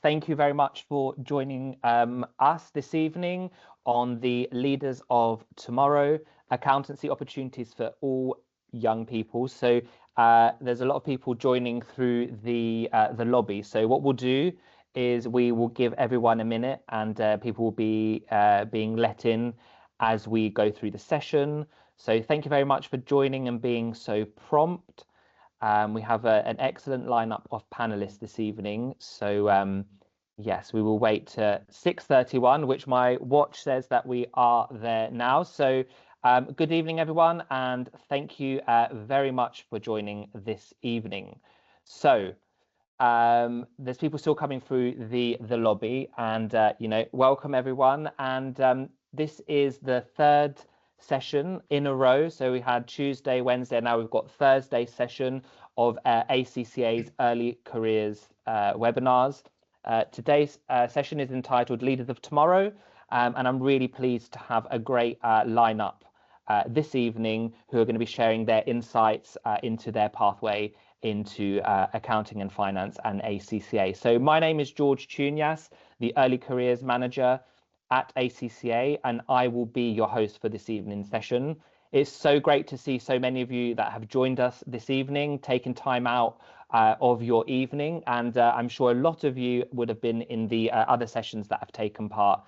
thank you very much for joining us this evening on the Leaders of Tomorrow, Accountancy Opportunities for All Young People. So there's a lot of people joining through the lobby. So what we'll do is we will give everyone a minute, and people will be being let in as we go through the session. So thank you very much for joining and being so prompt. We have an excellent lineup of panelists this evening. So yes, we will wait to 6:31, which my watch says that we are there now. So good evening, everyone, and thank you very much for joining this evening. So there's people still coming through the lobby, and welcome everyone. And this is the third session in a row. So we had Tuesday, Wednesday, now we've got Thursday session of ACCA's Early Careers webinars. Today's session is entitled Leaders of Tomorrow, and I'm really pleased to have a great lineup this evening who are going to be sharing their insights into their pathway into accounting and finance and ACCA. So my name is George Chunyas, the Early Careers Manager at ACCA, and I will be your host for this evening's session. It's so great to see so many of you that have joined us this evening, taking time out of your evening, and I'm sure a lot of you would have been in the other sessions that have taken part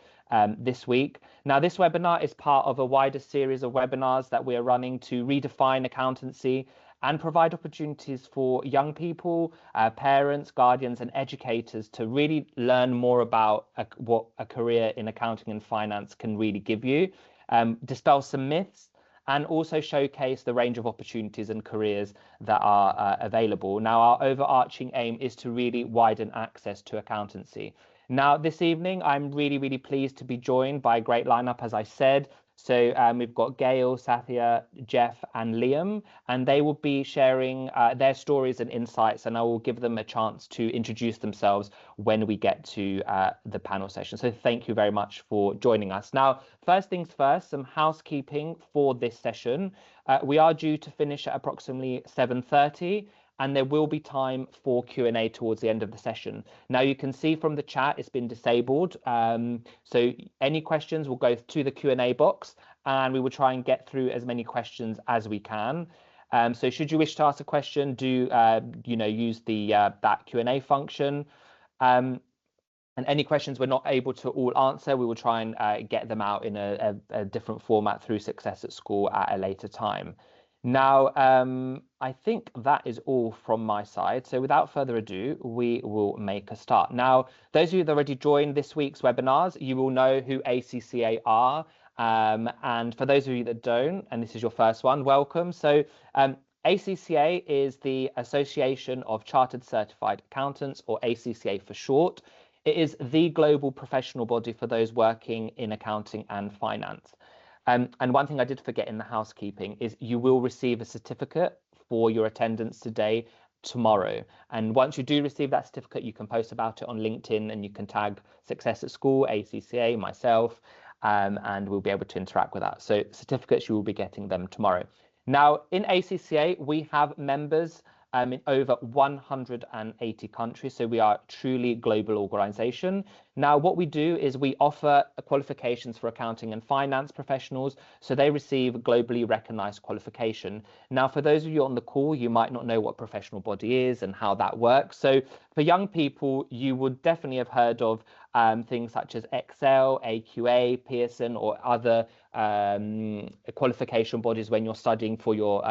this week. Now, this webinar is part of a wider series of webinars that we are running to redefine accountancy and provide opportunities for young people, parents, guardians, and educators to really learn more about what a career in accounting and finance can really give you, dispel some myths, and also showcase the range of opportunities and careers that are available. Now, our overarching aim is to really widen access to accountancy. Now, this evening, I'm really pleased to be joined by a great lineup, as I said. So we've got Gail, Sathya, Jeff, and Liam, and they will be sharing their stories and insights, and I will give them a chance to introduce themselves when we get to the panel session. So thank you very much for joining us. Now, first things first, some housekeeping for this session. We are due to finish at approximately 7:30. And there will be time for Q&A towards the end of the session. Now, you can see from the chat, it's been disabled. So any questions will go to the Q&A box, and we will try and get through as many questions as we can. So should you wish to ask a question, do use the that Q&A function. And any questions we're not able to all answer, we will try and get them out in a different format through Success at School at a later time. Now, I think that is all from my side. So without further ado, we will make a start. Now, those of you that already joined this week's webinars, you will know who ACCA are. And for those of you that don't, and this is your first one, welcome. So ACCA is the Association of Chartered Certified Accountants, or ACCA for short. It is the global professional body for those working in accounting and finance. And one thing I did forget in the housekeeping is you will receive a certificate for your attendance today, tomorrow. And once you do receive that certificate, you can post about it on LinkedIn, and you can tag Success at School, ACCA, myself, and we'll be able to interact with that. So certificates, you will be getting them tomorrow. Now, in ACCA, we have members in over 180 countries. So we are a truly global organization. Now, what we do is we offer qualifications for accounting and finance professionals, so they receive globally recognized qualification. Now, for those of you on the call, you might not know what professional body is and how that works. So for young people, you would definitely have heard of things such as Excel, AQA, Pearson, or other qualification bodies when you're studying for your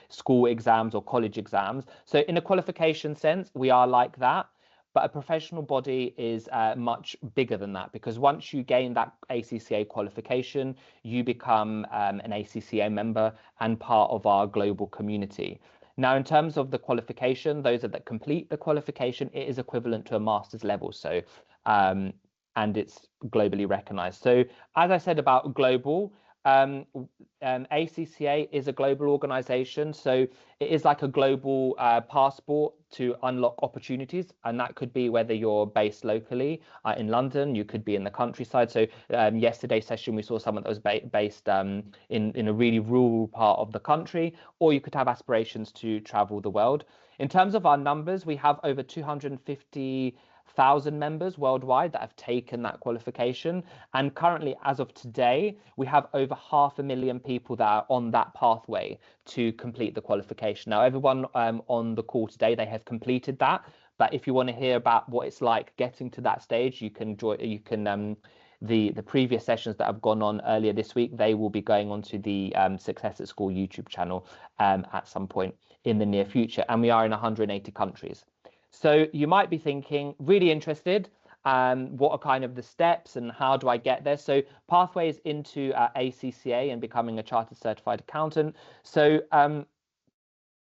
school exams or college exams. So in a qualification sense, we are like that. But a professional body is much bigger than that, because once you gain that ACCA qualification, you become an ACCA member and part of our global community. Now, in terms of the qualification, those that complete the qualification, it is equivalent to a master's level. So, and it's globally recognized. So, as I said about global, ACCA is a global organization, so it is like a global passport to unlock opportunities, and that could be whether you're based locally in London, you could be in the countryside. So yesterday's session we saw someone that was based in a really rural part of the country, or you could have aspirations to travel the world. In terms of our numbers, we have over 250 1,000 members worldwide that have taken that qualification. And currently, as of today, we have over 500,000 people that are on that pathway to complete the qualification. Now, everyone on the call today, they have completed that. But if you want to hear about what it's like getting to that stage, you can join. The previous sessions that have gone on earlier this week, they will be going on to the Success at School YouTube channel at some point in the near future. And we are in 180 countries. So you might be thinking, really interested, what are kind of the steps and how do I get there? So pathways into ACCA and becoming a chartered certified accountant. So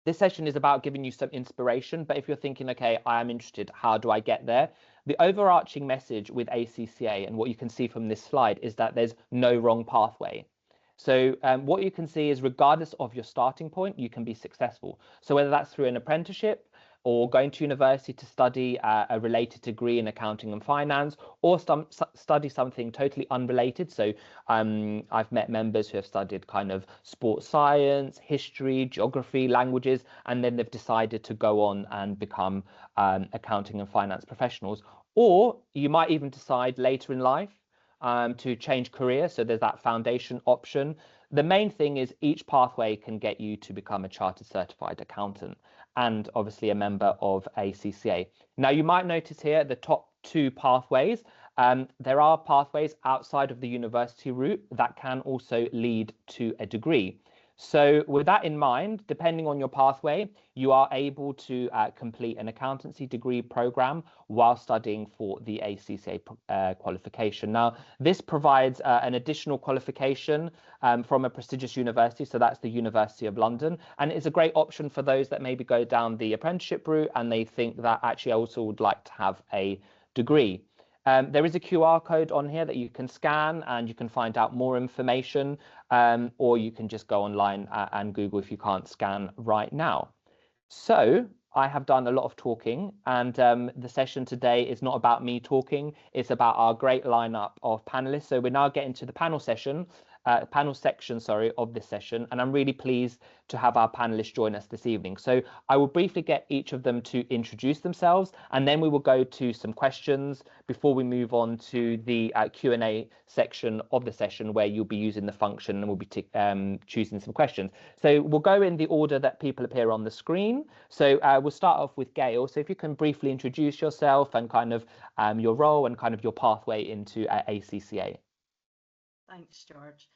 this session is about giving you some inspiration, but if you're thinking, okay, I am interested, how do I get there? The overarching message with ACCA and what you can see from this slide is that there's no wrong pathway. So what you can see is regardless of your starting point, you can be successful. So whether that's through an apprenticeship or going to university to study a related degree in accounting and finance, or study something totally unrelated. So I've met members who have studied kind of sports science, history, geography, languages, and then they've decided to go on and become accounting and finance professionals. Or you might even decide later in life to change career. So there's that foundation option. The main thing is each pathway can get you to become a chartered certified accountant and obviously a member of ACCA. Now, you might notice here the top two pathways. There are pathways outside of the university route that can also lead to a degree. So with that in mind, depending on your pathway, you are able to complete an accountancy degree program while studying for the ACCA qualification. Now, this provides an additional qualification from a prestigious university. So that's the University of London. And it's a great option for those that maybe go down the apprenticeship route and they think that actually I also would like to have a degree. There is a QR code on here that you can scan and you can find out more information, or you can just go online and Google if you can't scan right now. So I have done a lot of talking, and the session today is not about me talking, it's about our great lineup of panelists. So we're now getting to the panel section of this session, and I'm really pleased to have our panelists join us this evening. So I will briefly get each of them to introduce themselves, and then we will go to some questions before we move on to the Q&A section of the session, where you'll be using the function and we'll be choosing some questions. So we'll go in the order that people appear on the screen. So we'll start off with Gail. So if you can briefly introduce yourself and kind of your role and kind of your pathway into ACCA. Thanks, George.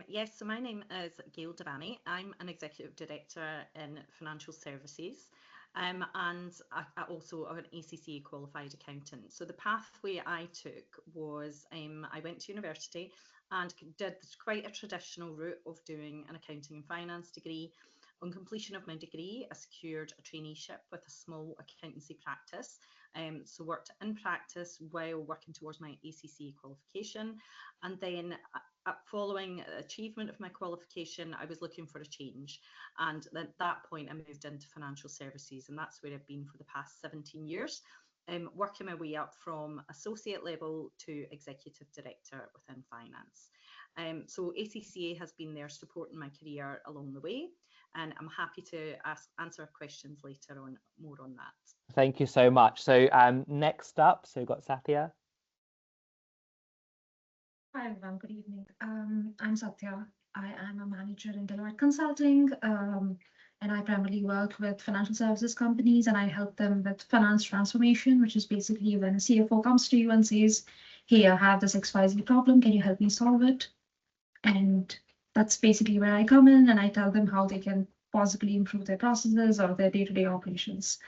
Yes, so my name is Gail Devaney. I'm an Executive Director in Financial Services, and I also am an ACCA qualified accountant. So the pathway I took was I went to university and did quite a traditional route of doing an accounting and finance degree. On completion of my degree, I secured a traineeship with a small accountancy practice. So worked in practice while working towards my ACCA qualification. And then following achievement of my qualification, I was looking for a change. And at that point, I moved into financial services. And that's where I've been for the past 17 years, working my way up from associate level to executive director within finance. So ACCA has been there supporting my career along the way. And I'm happy to answer questions later on, more on that. Thank you so much. So next up, so we've got Satya. Hi everyone, good evening. I'm Satya. I am a manager in Deloitte Consulting, and I primarily work with financial services companies, and I help them with finance transformation, which is basically when a CFO comes to you and says, hey, I have this XYZ problem, can you help me solve it? And that's basically where I come in, and I tell them how they can possibly improve their processes or their day-to-day operations.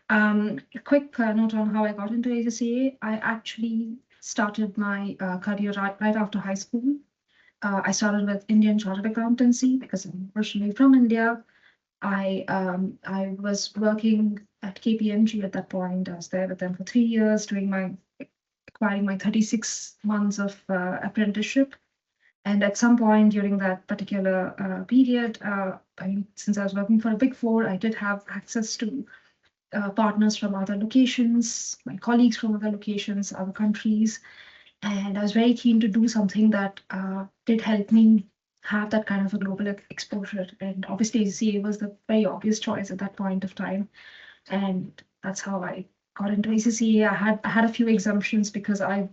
A quick note on how I got into ACCA. I actually started my career right after high school. I started with Indian Chartered Accountancy because I'm originally from India. I was working at KPMG at that point. I was there with them for 3 years, acquiring my 36 months of apprenticeship. And at some point during that particular period, since I was working for a Big Four, I did have access to partners from other locations, my colleagues from other locations, other countries. And I was very keen to do something that did help me have that kind of a global exposure. And obviously, ACCA was the very obvious choice at that point of time. And that's how I got into ACCA, I had a few exemptions because I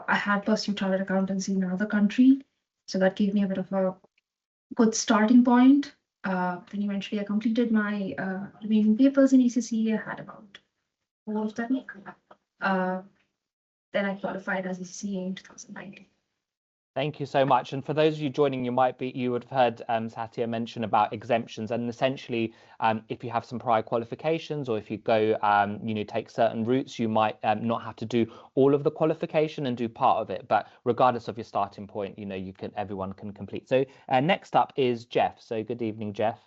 had pursued chartered accountancy in another country, so that gave me a bit of a good starting point. Then eventually I completed my remaining papers in ACCA. I had about 4 of them. Then I qualified as ACCA in 2019. Thank you so much. And for those of you joining, you would have heard Satya mention about exemptions, and essentially, if you have some prior qualifications, or if you go, take certain routes, you might not have to do all of the qualification and do part of it. But regardless of your starting point, everyone can complete. So next up is Jeff. So good evening, Jeff.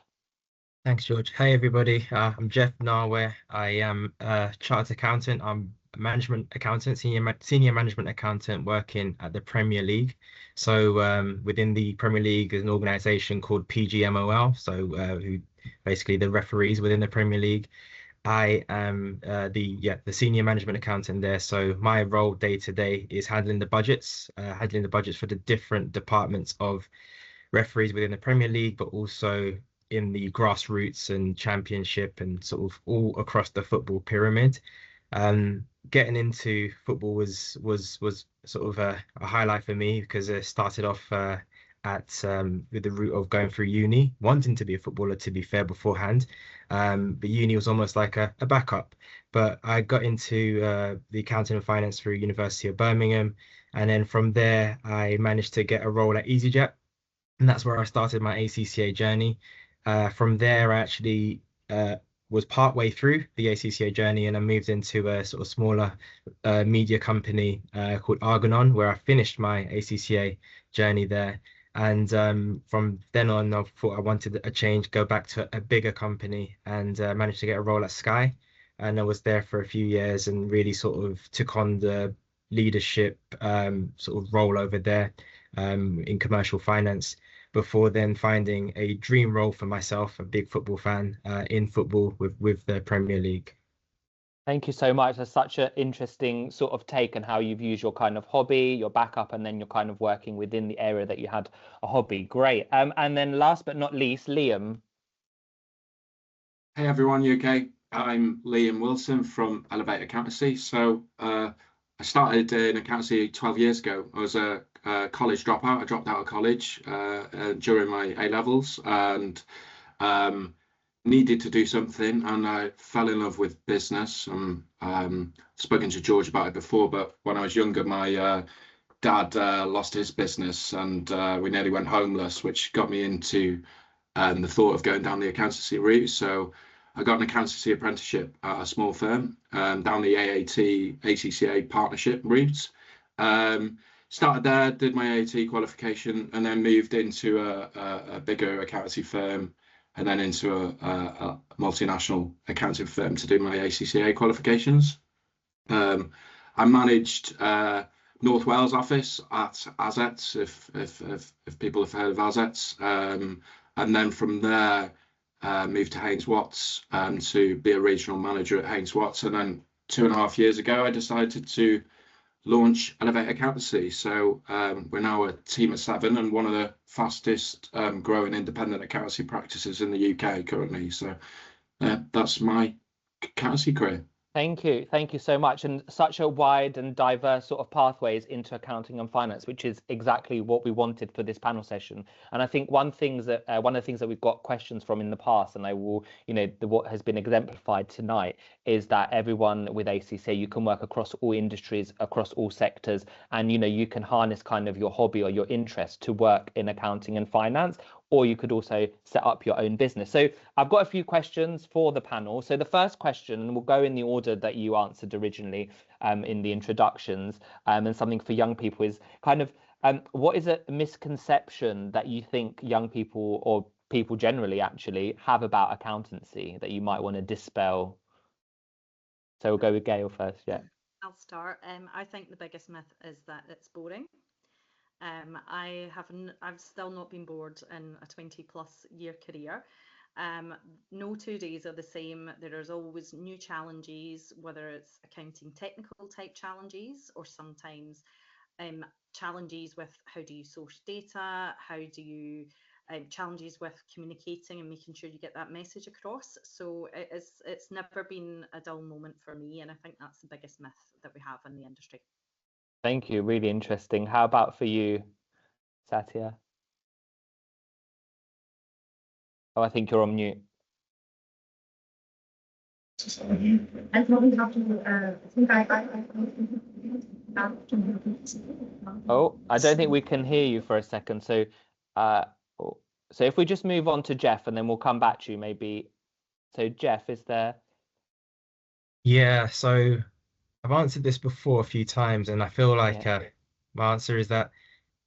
Thanks, George. Hey, everybody. I'm Jeff Narware. I am a chartered accountant. I'm a management accountant, senior management accountant working at the Premier League. So within the Premier League is an organization called PGMOL, so who basically the referees within the Premier League. I am the senior management accountant there. So my role day to day is handling the budgets for the different departments of referees within the Premier League, but also in the grassroots and championship and sort of all across the football pyramid. Getting into football was sort of a highlight for me because I started off with the route of going through uni, wanting to be a footballer, to be fair, beforehand. But uni was almost like a backup. But I got into the accounting and finance through University of Birmingham. And then from there, I managed to get a role at EasyJet. And that's where I started my ACCA journey. From there, I actually was partway through the ACCA journey, and I moved into a sort of smaller media company called Argonon, where I finished my ACCA journey there. And from then on, I thought I wanted a change, go back to a bigger company, and managed to get a role at Sky. And I was there for a few years and really sort of took on the leadership sort of role over there in commercial finance, before then finding a dream role for myself, a big football fan, in football with the Premier League. Thank you so much. That's such an interesting sort of take on how you've used your kind of hobby, your backup, and then you're kind of working within the area that you had a hobby. Great. And then last but not least, Liam. Hey everyone, you okay? I'm Liam Wilson from Elevate Accountancy. So I started in accountancy 12 years ago. I was a college dropout. I dropped out of college during my A-levels and needed to do something, and I fell in love with business. Spoken to George about it before, but when I was younger, my dad lost his business and we nearly went homeless, which got me into the thought of going down the accountancy route. So I got an accountancy apprenticeship at a small firm down the AAT ACCA partnership route. Started there, did my AAT qualification, and then moved into a bigger accountancy firm, and then into a multinational accounting firm to do my ACCA qualifications. I managed North Wales office at Assets, if people have heard of Assets, and then from there moved to Haynes Watts to be a regional manager at Haynes Watts. And then 2.5 years ago, I decided to launch Elevate Accountancy. So we're now a team of 7 and one of the fastest growing independent accountancy practices in the UK currently. So that's my accountancy career. Thank you so much, and such a wide and diverse sort of pathways into accounting and finance, which is exactly what we wanted for this panel session. And I think one of the things that we've got questions from in the past, and I will, what has been exemplified tonight, is that everyone with ACCA, you can work across all industries, across all sectors, and you can harness kind of your hobby or your interest to work in accounting and finance, or you could also set up your own business. So I've got a few questions for the panel. So the first question, and we'll go in the order that you answered originally in the introductions, and something for young people is kind of, what is a misconception that you think young people or people generally actually have about accountancy that you might want to dispel? So we'll go with Gail first. Yeah. I'll start. I think the biggest myth is that it's boring. I've still not been bored in a 20+ year career. No 2 days are the same. There is always new challenges, whether it's accounting technical type challenges or sometimes challenges with how do you source data, how do you challenges with communicating and making sure you get that message across. So it's never been a dull moment for me, and I think that's the biggest myth that we have in the industry. Thank you. Really interesting. How about for you, Satya? Oh, I think you're on mute. I probably have to. Oh, I don't think we can hear you for a second. So, so if we just move on to Jeff, and then we'll come back to you, maybe. So, Jeff, is there? Yeah, so I've answered this before a few times, and I feel like Yeah. my answer is that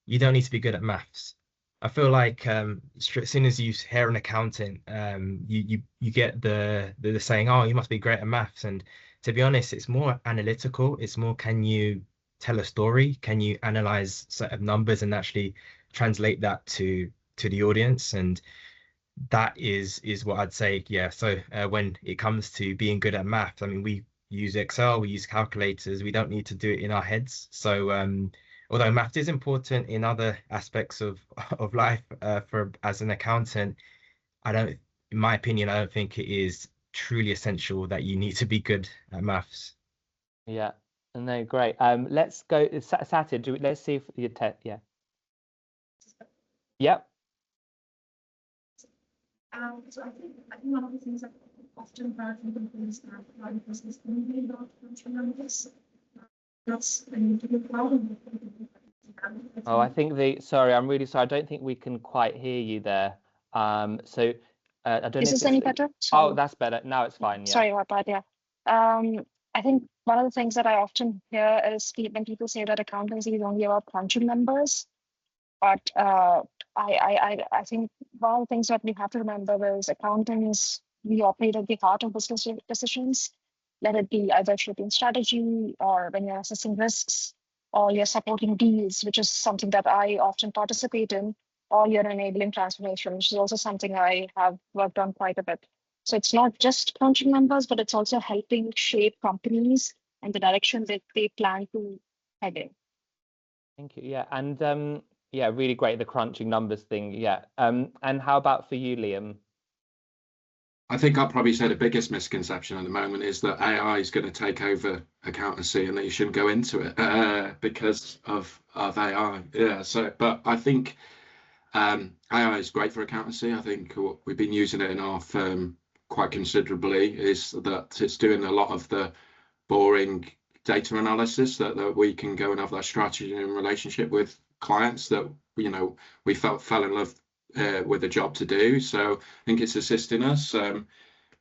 you don't need to be good at maths. I feel like as soon as you hear an accountant, you get the saying, "Oh, you must be great at maths." And to be honest, it's more analytical. It's more, can you tell a story? Can you analyze set of numbers and actually translate that to the audience? And that is what I'd say. Yeah. So when it comes to being good at maths, I mean, we use Excel, we use calculators. We don't need to do it in our heads. So although math is important in other aspects of life, for as an accountant, in my opinion, I don't think it is truly essential that you need to be good at maths. Yeah. No, great. Let's go, Satya. Let's see if you yeah. Yep. So I think one of the things that often heard from people is that a lot of business really not numbers. That's a need to be proud of. Oh, I think sorry, I'm really sorry. I don't think we can quite hear you there. So I don't know Is if this any better? Sorry. Oh, that's better. Now it's fine. Yeah. Sorry about that. Yeah. I think one of the things that I often hear is when people say that accountancy is only about crunching numbers. But I think one of the things that we have to remember is accountants, we operate at the heart of business decisions, let it be either shaping strategy or when you're assessing risks or you're supporting deals, which is something that I often participate in, or you're enabling transformation, which is also something I have worked on quite a bit. So it's not just crunching numbers, but it's also helping shape companies and the direction that they plan to head in. Thank you. Yeah. And yeah, really great, the crunching numbers thing. Yeah. And how about for you, Liam? I think I'd probably say the biggest misconception at the moment is that AI is going to take over accountancy and that you shouldn't go into it because of AI. Yeah. So, but I think AI is great for accountancy. I think what we've been using it in our firm quite considerably is that it's doing a lot of the boring data analysis that we can go and have that strategy and relationship with clients that we fell in love with a job to do. So I think it's assisting us. I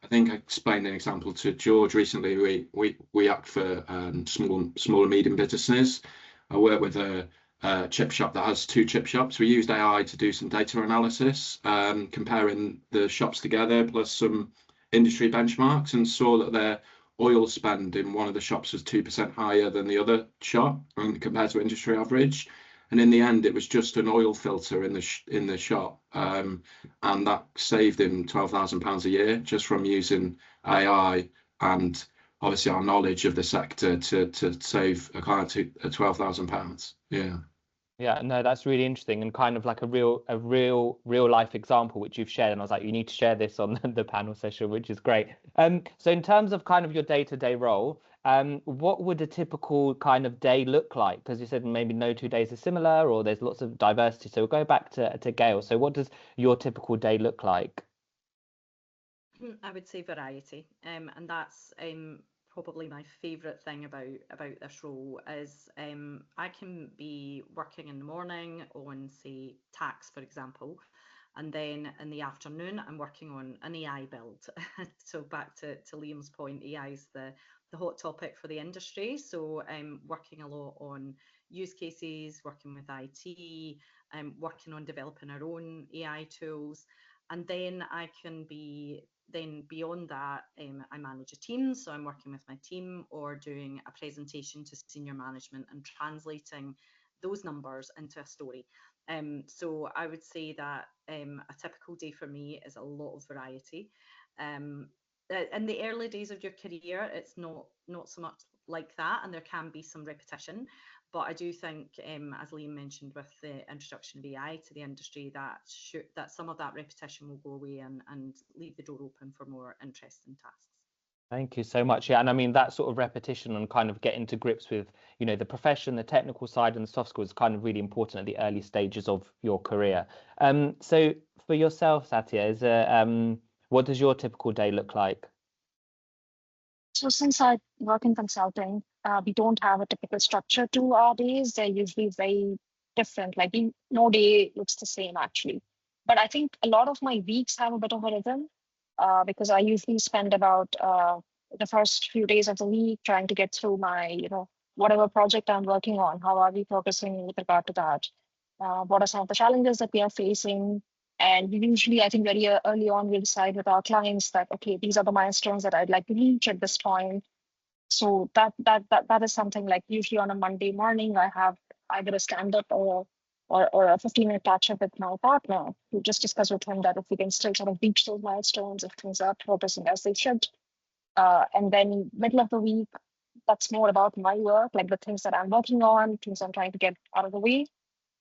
think I explained an example to George recently. We act for small and medium businesses. I work with a chip shop that has 2 chip shops. We used AI to do some data analysis, comparing the shops together plus some industry benchmarks, and saw that their oil spend in one of the shops was 2% higher than the other shop compared to industry average. And in the end, it was just an oil filter in the shop, and that saved him £12,000 a year just from using AI and obviously our knowledge of the sector to save a client £12,000. Yeah. Yeah, no, that's really interesting, and kind of like a real life example which you've shared. And I was like, you need to share this on the panel session, which is great. So in terms of kind of your day-to-day role, what would a typical kind of day look like? Because you said maybe no 2 days are similar, or there's lots of diversity. So we'll go back to Gail. So what does your typical day look like? I would say variety, and that's probably my favourite thing about this role is I can be working in the morning on, say, tax, for example, and then in the afternoon I'm working on an AI build. So back to Liam's point, AI is the hot topic for the industry. So I'm working a lot on use cases, working with IT, working on developing our own AI tools. And then beyond that, I manage a team. So I'm working with my team or doing a presentation to senior management and translating those numbers into a story. So I would say that a typical day for me is a lot of variety. In the early days of your career, it's not so much like that, and there can be some repetition. But I do think, as Liam mentioned, with the introduction of AI to the industry, that some of that repetition will go away and leave the door open for more interesting tasks. Thank you so much. Yeah, and I mean that sort of repetition and kind of getting to grips with, the profession, the technical side, and the soft skills is kind of really important at the early stages of your career. So for yourself, Satya, what does your typical day look like? So since I work in consulting, we don't have a typical structure to our days. They're usually very different. Like no day looks the same actually. But I think a lot of my weeks have a bit of a rhythm because I usually spend about the first few days of the week trying to get through my, whatever project I'm working on. How are we progressing with regard to that? What are some of the challenges that we are facing? And we usually, I think very early on, we decide with our clients that, okay, these are the milestones that I'd like to reach at this point. So that is something like usually on a Monday morning, I have either a stand-up or a 15-minute catch-up with my partner to just discuss with him that if we can still sort of reach those milestones, if things are progressing as they should. And then middle of the week, that's more about my work, like the things that I'm working on, things I'm trying to get out of the way.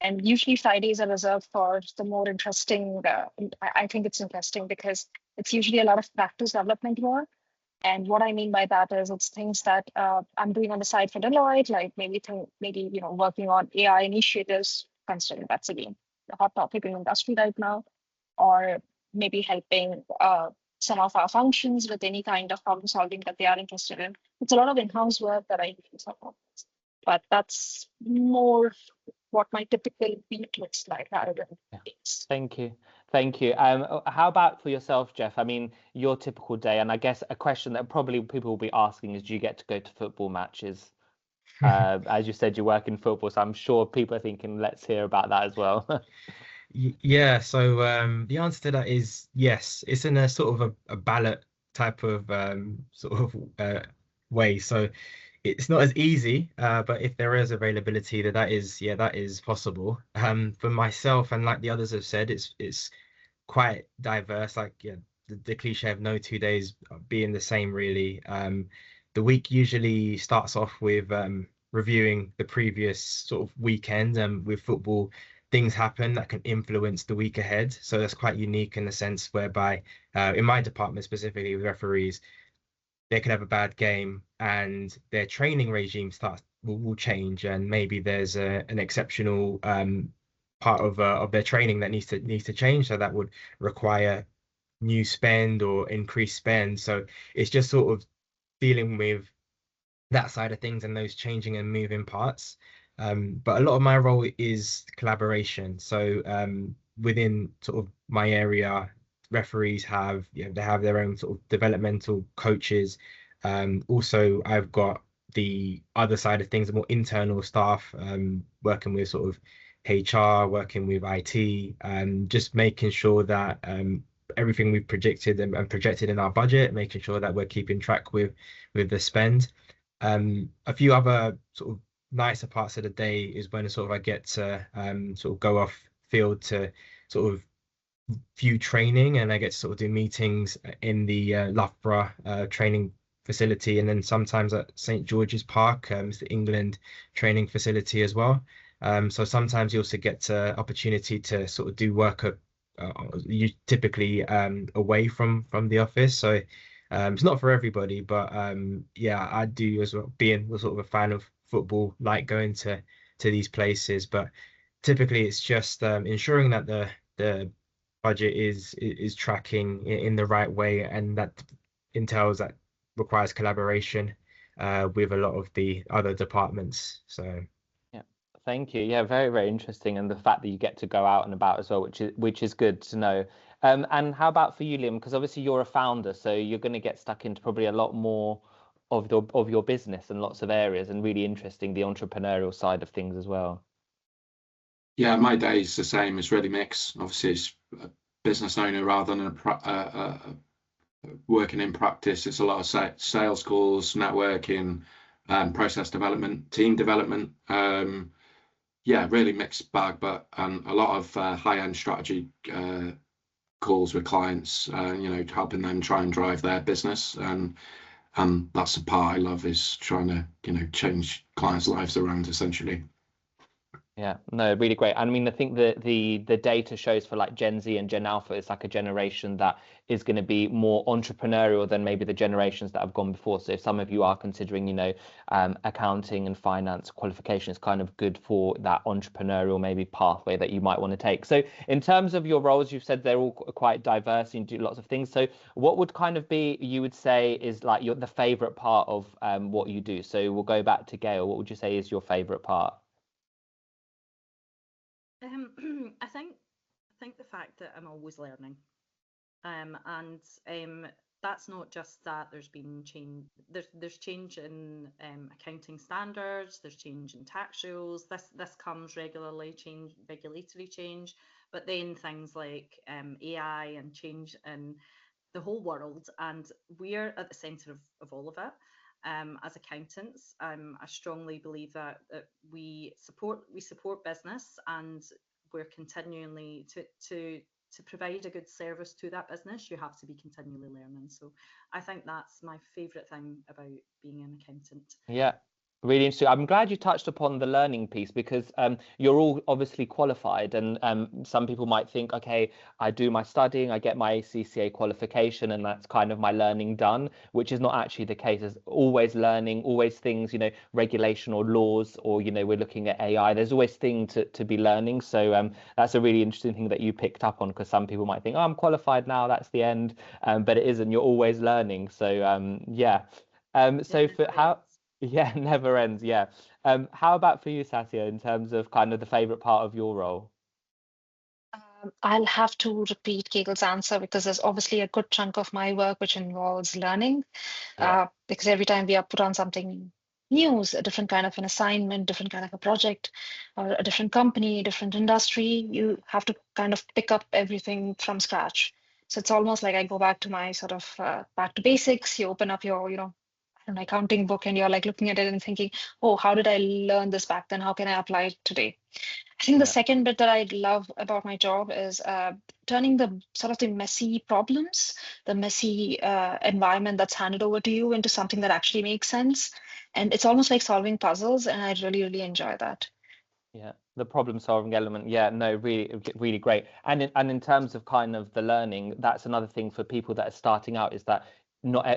And usually Fridays are reserved for the more interesting, I think it's interesting because it's usually a lot of practice development work. And what I mean by that is it's things that I'm doing on the side for Deloitte, like maybe working on AI initiatives, considering that's again the hot topic in industry right now, or maybe helping some of our functions with any kind of problem solving that they are interested in. It's a lot of in-house work that I usually support. But that's more what my typical week looks like rather than days. Thank you. How about for yourself, Jeff? I mean, your typical day, and I guess a question that probably people will be asking is, do you get to go to football matches? As you said, you work in football, so I'm sure people are thinking, let's hear about that as well. Yeah, so the answer to that is yes. It's in a sort of a ballot type of way. So it's not as easy, but if there is availability, that is possible. For myself and like the others have said, it's quite diverse. Like the cliche of no 2 days being the same really. The week usually starts off with reviewing the previous sort of weekend, and with football things happen that can influence the week ahead. So that's quite unique in the sense whereby in my department specifically with referees, they can have a bad game and their training regime will change, and maybe there's an exceptional part of their training that needs to change, so that would require new spend or increased spend. So it's just sort of dealing with that side of things and those changing and moving parts. But a lot of my role is collaboration. So within sort of my area, referees have they have their own sort of developmental coaches. Also, I've got the other side of things, the more internal staff, working with sort of HR, working with IT, just making sure that everything we've predicted and projected in our budget, making sure that we're keeping track with the spend. A few other sort of nicer parts of the day is when sort of I get to sort of go off field to sort of view training, and I get to sort of do meetings in the Loughborough training facility, and then sometimes at St George's Park, it's the England training facility as well. So sometimes you also get opportunity to sort of do work you typically away from the office. So it's not for everybody, but yeah, I do as well, being sort of a fan of football, like going to these places. But typically it's just ensuring that the budget is tracking in the right way, and that requires collaboration with a lot of the other departments. So Yeah, thank you. Yeah, very, very interesting, and the fact that you get to go out and about as well, which is good to know. And how about for you, Liam? Because obviously you're a founder, so you're going to get stuck into probably a lot more of your business and lots of areas, and really interesting the entrepreneurial side of things as well. Yeah, my day is the same. It's really mixed. Obviously, it's a business owner rather than working in practice. It's a lot of sales calls, networking, process development, team development. Yeah, really mixed bag, but a lot of high-end strategy calls with clients, helping them try and drive their business. And And that's the part I love, is trying to, you know, change clients' lives around, essentially. Yeah, no, really great. I mean, I think that the data shows for like Gen Z and Gen Alpha, it's like a generation that is going to be more entrepreneurial than maybe the generations that have gone before. So if some of you are considering, you know, accounting and finance qualification, is kind of good for that entrepreneurial maybe pathway that you might want to take. So in terms of your roles, you've said they're all quite diverse and you do lots of things. So what would kind of be, you would say, is like the favorite part of what you do? So we'll go back to Gail. What would you say is your favorite part? I think the fact that I'm always learning, and that's not just that there's been change. There's change in accounting standards. There's change in tax rules. This comes regularly, regulatory change, but then things like AI and change in the whole world, and we're at the centre of all of it. As accountants, I strongly believe that we support business, and we're continually to provide a good service to that business. You have to be continually learning. So I think that's my favourite thing about being an accountant. Yeah. Really interesting. I'm glad you touched upon the learning piece, because you're all obviously qualified, and some people might think, okay, I do my studying, I get my ACCA qualification, and that's kind of my learning done, which is not actually the case. There's always learning, always things, you know, regulation or laws, or, you know, we're looking at AI. There's always things to be learning. So that's a really interesting thing that you picked up on, because some people might think, oh, I'm qualified now, that's the end, but it isn't. You're always learning. So yeah. So for how. Yeah, never ends. Yeah. How about for you, Satya, in terms of kind of the favorite part of your role? I'll have to repeat Kegel's answer, because there's obviously a good chunk of my work which involves learning, Yeah. because every time we are put on something new, a different kind of an assignment, different kind of a project, or a different company, different industry, you have to kind of pick up everything from scratch. So it's almost like I go back to my sort of back to basics. You open up your, an accounting book, and you're like looking at it and thinking, oh, how did I learn this back then? How can I apply it today? I think the Yeah. second bit that I love about my job is turning the sort of the messy problems, the messy environment that's handed over to you, into something that actually makes sense. And it's almost like solving puzzles, and I really, really enjoy that. Yeah, the problem solving element. Yeah, no, really, really great. And in terms of kind of the learning, that's another thing for people that are starting out, is that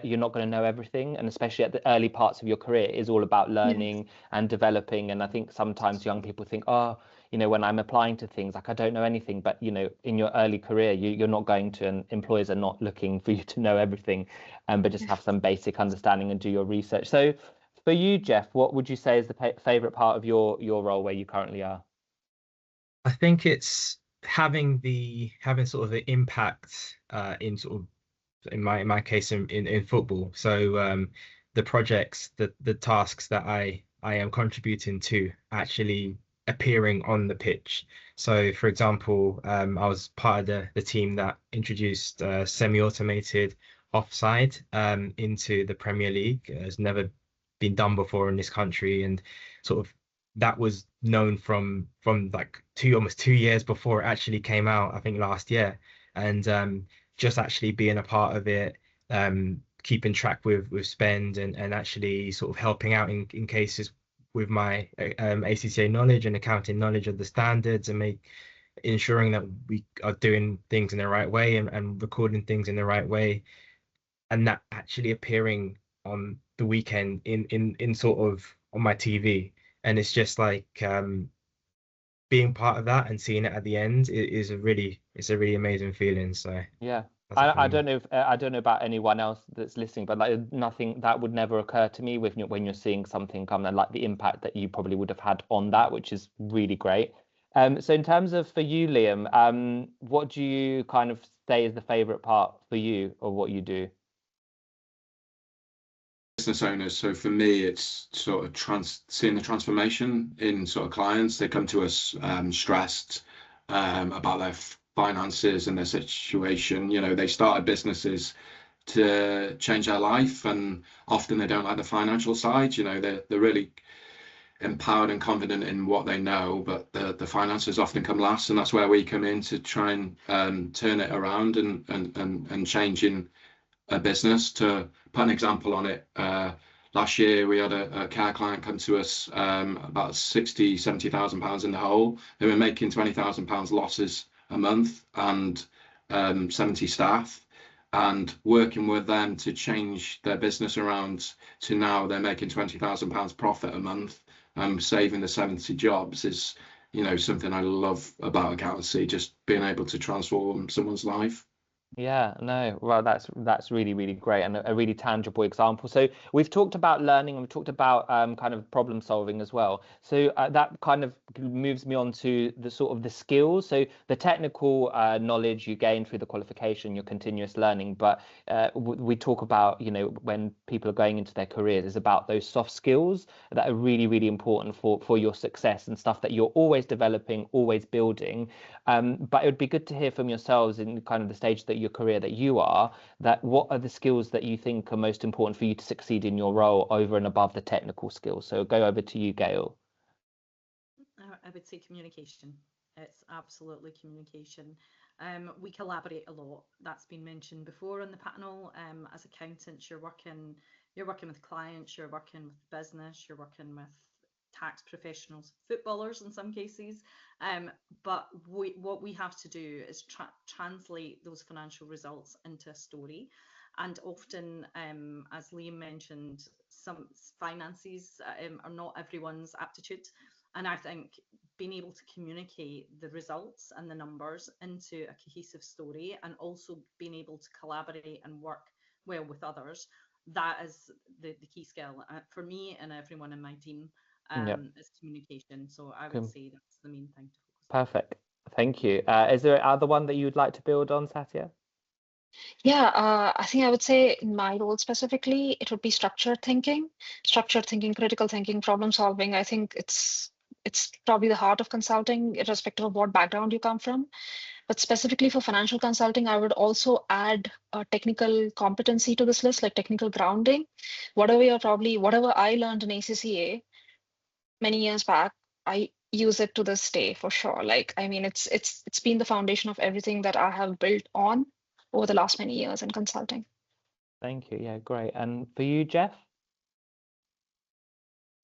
you're not going to know everything, and especially at the early parts of your career, it is all about learning and developing. And I think sometimes young people think, oh, you know, when I'm applying to things, like I don't know anything. But you know, in your early career, you're not going to, and employers are not looking for you to know everything, but just have some basic understanding and do your research. So for you, Jeff, what would you say is the favorite part of your role where you currently are? I think it's having sort of the impact in sort of, in my case, in football. So the projects, the tasks that I am contributing to, actually appearing on the pitch. So for example, I was part of the team that introduced semi-automated offside into the Premier League. It's never been done before in this country, and sort of that was known from like almost 2 years before it actually came out, I think last year. And just actually being a part of it, keeping track with spend, and actually sort of helping out in cases with my ACCA knowledge and accounting knowledge of the standards, and ensuring that we are doing things in the right way, and recording things in the right way, and that actually appearing on the weekend in sort of on my TV. And it's just like being part of that and seeing it at the end is it's a really amazing feeling. So Yeah. that's it for I me. don't know if I don't know about anyone else that's listening, but like nothing that would never occur to me with when you're seeing something come, and like the impact that you probably would have had on that, which is really great. So in terms of for you, Liam, what do you kind of say is the favorite part for you of what you do? Business owners. So for me, it's sort of seeing the transformation in sort of clients. They come to us stressed about their finances and their situation. You know, they started businesses to change their life, and often they don't like the financial side. You know, they're really empowered and confident in what they know, but the finances often come last, and that's where we come in to try and turn it around and changing a business. To put an example on it, last year we had a car client come to us, about 70,000 pounds in the hole. They were making 20,000 pounds losses a month, and 70 staff, and working with them to change their business around to now they're making 20,000 pounds profit a month, saving the 70 jobs is, something I love about accountancy, just being able to transform someone's life. Yeah, no, well, that's really, really great, and a really tangible example. So we've talked about learning, and we've talked about kind of problem solving as well. So that kind of moves me on to the sort of the skills. So the technical knowledge you gain through the qualification, your continuous learning, but we talk about, when people are going into their careers, is about those soft skills that are really, really important for your success, and stuff that you're always developing, always building. But it would be good to hear from yourselves in kind of the stage that your career that you are, that what are the skills that you think are most important for you to succeed in your role over and above the technical skills? So go over to you, Gail. I would say communication. It's absolutely communication. We collaborate a lot. That's been mentioned before on the panel. As accountants, you're working with clients, you're working with business, you're working with tax professionals, footballers in some cases. But what we have to do is translate those financial results into a story. And often, as Liam mentioned, some finances are not everyone's aptitude. And I think being able to communicate the results and the numbers into a cohesive story, and also being able to collaborate and work well with others, that is the key skill for me and everyone in my team. Is communication. So I would say that's the main thing to focus on. Perfect. Thank you. Is there other one that you would like to build on, Satya? Yeah, I think I would say in my role specifically, it would be structured thinking, critical thinking, problem solving. I think it's probably the heart of consulting, irrespective of what background you come from. But specifically for financial consulting, I would also add a technical competency to this list, like technical grounding. Whatever I learned in ACCA many years back, I use it to this day for sure. Like, I mean, it's been the foundation of everything that I have built on over the last many years in consulting. Thank you. Yeah, great. And for you, Jeff?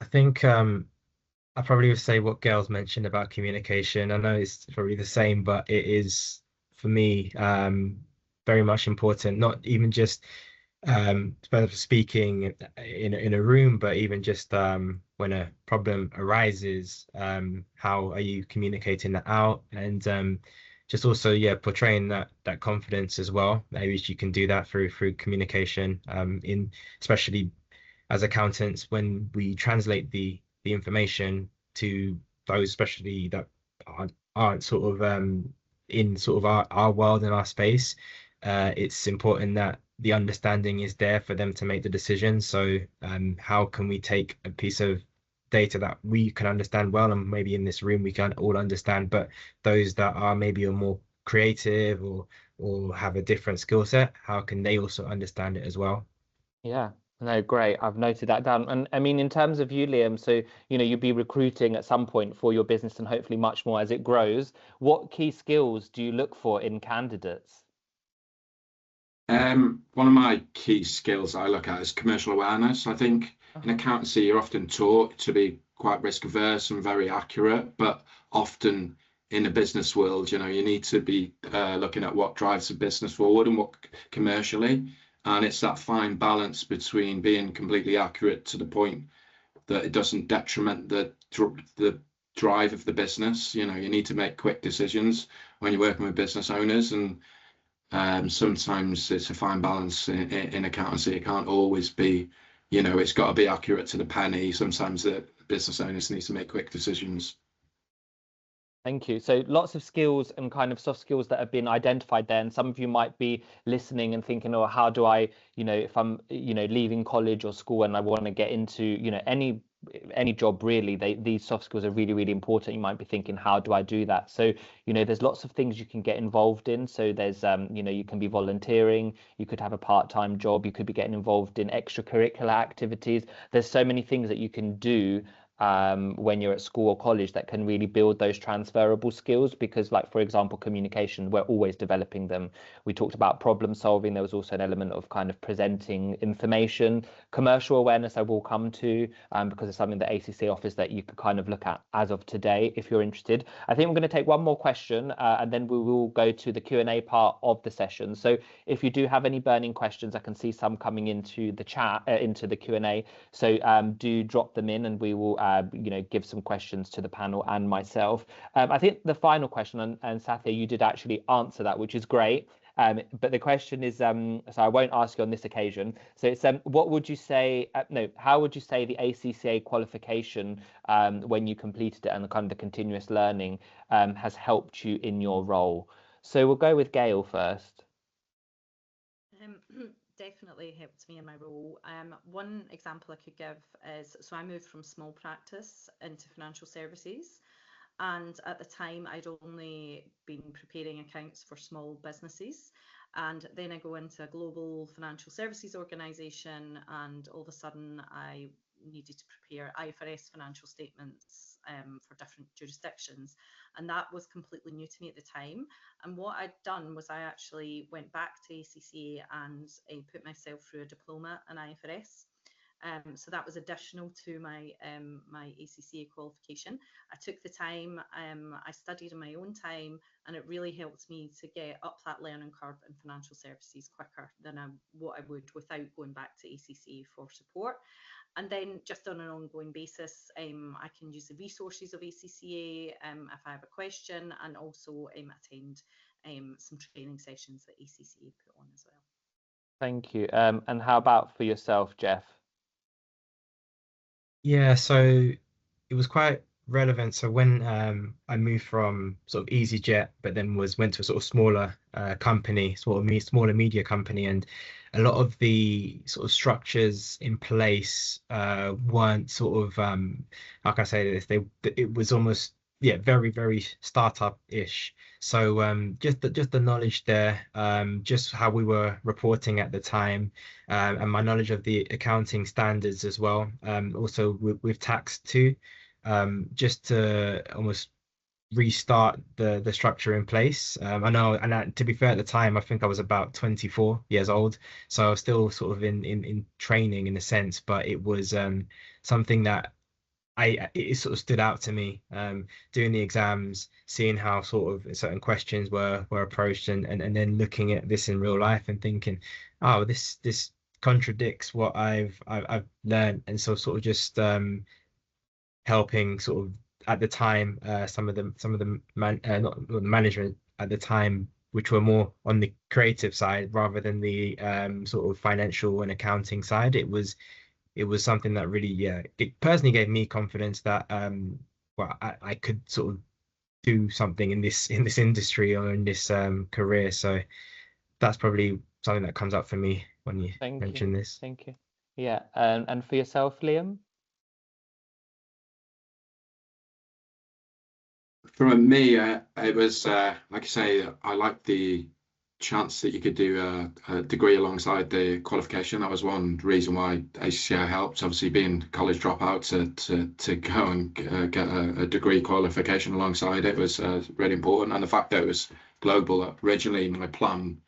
I think I probably would say what Gail's mentioned about communication. I know it's probably the same, but it is for me very much important. Not even just speaking in a room, but even just when a problem arises, how are you communicating that out? And just also, portraying that confidence as well. Maybe you can do that through communication, in especially as accountants, when we translate the information to those especially that aren't sort of in sort of our world and our space. It's important that the understanding is there for them to make the decision. So how can we take a piece of data that we can understand well, and maybe in this room we can all understand, but those that are maybe more creative or have a different skill set, how can they also understand it as well? Yeah. No, great. I've noted that down. And I mean, in terms of you, Liam, so, you'll be recruiting at some point for your business, and hopefully much more as it grows. What key skills do you look for in candidates? One of my key skills I look at is commercial awareness. I think in accountancy, you're often taught to be quite risk averse and very accurate, but often in the business world, you need to be looking at what drives the business forward and what commercially. And it's that fine balance between being completely accurate to the point that it doesn't detriment the drive of the business. You need to make quick decisions when you're working with business owners, and sometimes it's a fine balance in accountancy. It can't always be, it's got to be accurate to the penny. Sometimes the business owners need to make quick decisions. Thank you. So lots of skills and kind of soft skills that have been identified there. And some of you might be listening and thinking, oh, how do I, if I'm, leaving college or school and I want to get into, any job really, these soft skills are really, really important. You might be thinking, how do I do that? So, there's lots of things you can get involved in. So there's, you can be volunteering, you could have a part-time job, you could be getting involved in extracurricular activities. There's so many things that you can do when you're at school or college that can really build those transferable skills, because like, for example, communication, we're always developing them. We talked about problem solving. There was also an element of kind of presenting information. Commercial awareness I will come to, because it's something that ACCA offers that you could kind of look at as of today if you're interested. I think we're going to take one more question and then we will go to the Q&A part of the session. So if you do have any burning questions, I can see some coming into the chat, into the Q&A. So do drop them in and we will give some questions to the panel and myself. I think the final question, and Satya, you did actually answer that, which is great. But the question is, so I won't ask you on this occasion. So it's what would you say? How would you say the ACCA qualification, when you completed it, and the kind of the continuous learning, has helped you in your role? So we'll go with Gail first. Definitely helped me in my role. One example I could give is, so I moved from small practice into financial services, and at the time I'd only been preparing accounts for small businesses, and then I go into a global financial services organisation, and all of a sudden I needed to prepare IFRS financial statements for different jurisdictions, and that was completely new to me at the time. And what I'd done was I actually went back to ACCA and put myself through a diploma in IFRS. So that was additional to my my ACCA qualification. I took the time, I studied in my own time, and it really helped me to get up that learning curve in financial services quicker than what I would without going back to ACCA for support. And then just on an ongoing basis, I can use the resources of ACCA if I have a question, and also attend some training sessions that ACCA put on as well. Thank you. And how about for yourself, Jeff? Yeah, so it was quite relevant. So when I moved from sort of EasyJet, but then went to a sort of smaller company, smaller media company, and a lot of the sort of structures in place weren't sort of how can I say this? It was almost very, very startup-ish. So just the knowledge there, just how we were reporting at the time, and my knowledge of the accounting standards as well. Also with tax too, just to almost restart the structure in place. I know, and to be fair, at the time, I think I was about 24 years old, so I was still sort of in training in a sense, but it was something that it sort of stood out to me, doing the exams, seeing how sort of certain questions were approached, and then looking at this in real life and thinking, oh, this contradicts what I've learned, and so sort of just helping sort of at the time some of the not the management at the time, which were more on the creative side rather than the sort of financial and accounting side. It was something that really, it personally gave me confidence that well, I could sort of do something in this industry or in this career. So that's probably something that comes up for me when you mention this. Thank you. Yeah, and for yourself, Liam? For me, it was like I say, I liked the chance that you could do a degree alongside the qualification. That was one reason why ACCA helped. Obviously, being college dropout, to go and get a degree qualification alongside it was really important. And the fact that it was global. Originally, my plan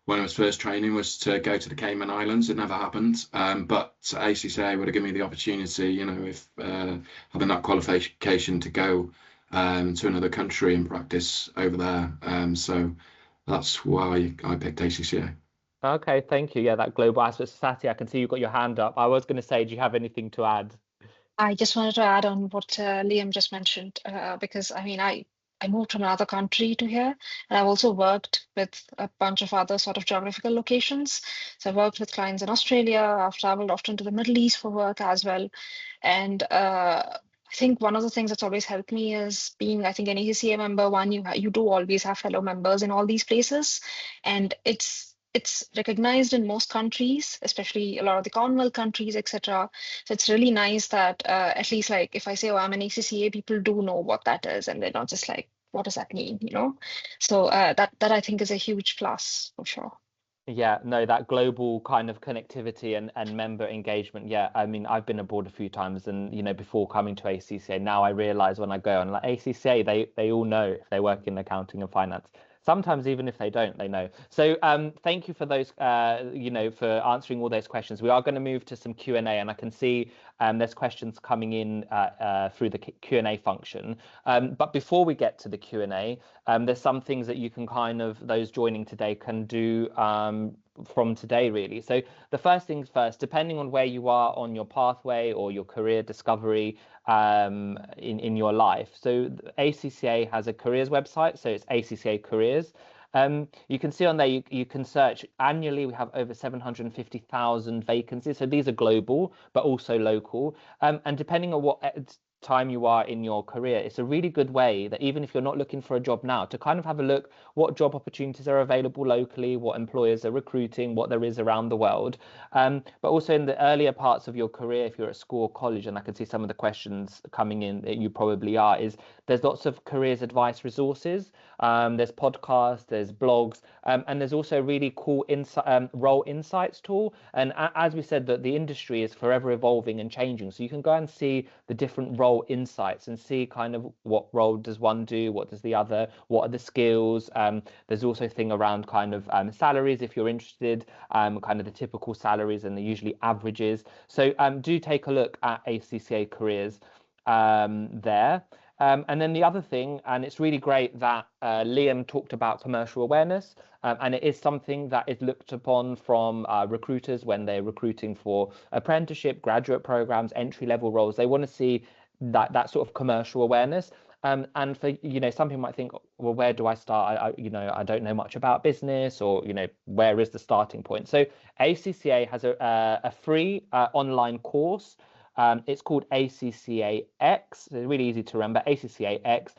when I was first training was to go to the Cayman Islands. It never happened, but ACCA would have given me the opportunity, if having that qualification to go to another country and practice over there. So that's why I picked ACCA. Okay, thank you. Yeah, that global aspect. Satya, I can see you've got your hand up. I was going to say, do you have anything to add? I just wanted to add on what Liam just mentioned, because I mean, I moved from another country to here, and I've also worked with a bunch of other sort of geographical locations. So I've worked with clients in Australia. I've traveled often to the Middle East for work as well. And I think one of the things that's always helped me is being, I think, an ACCA member. One, you do always have fellow members in all these places, and it's recognized in most countries, especially a lot of the Commonwealth countries, etc. So it's really nice that at least, like, if I say, oh, I'm an ACCA, people do know what that is, and they're not just like, what does that mean, So that I think is a huge plus for sure. Yeah, no, that global kind of connectivity and member engagement. Yeah, I mean, I've been abroad a few times, and before coming to ACCA, now I realize when I go and like ACCA, they all know if they work in accounting and finance. Sometimes even if they don't, they know. So thank you for those, for answering all those questions. We are going to move to some Q&A, and I can see there's questions coming in through the Q&A function. But before we get to the Q&A, there's some things that you can those joining today can do from today, really. So the first things first, depending on where you are on your pathway or your career discovery in your life. So ACCA has a careers website, so it's ACCA Careers. You can see on there, you can search annually. We have over 750,000 vacancies. So these are global, but also local. And depending on what time you are in your career, it's a really good way that even if you're not looking for a job now, to kind of have a look what job opportunities are available locally, what employers are recruiting, what there is around the world. But also in the earlier parts of your career, if you're at school or college, and I can see some of the questions coming in that you probably are, is there's lots of careers advice resources. There's podcasts, there's blogs, and there's also a really cool role insights tool. And as we said, that the industry is forever evolving and changing. So you can go and see the different role insights and see kind of what role does one do, what does the other, what are the skills. There's also a thing around kind of salaries if you're interested, kind of the typical salaries and the usually averages. So do take a look at ACCA Careers there. And then the other thing, and it's really great that Liam talked about commercial awareness, and it is something that is looked upon from recruiters when they're recruiting for apprenticeship, graduate programs, entry-level roles. They want to see that sort of commercial awareness. And for some people might think, well, where do I start? I don't know much about business, or where is the starting point? So ACCA has a free online course. It's called ACCA X. It's really easy to remember, ACCA X.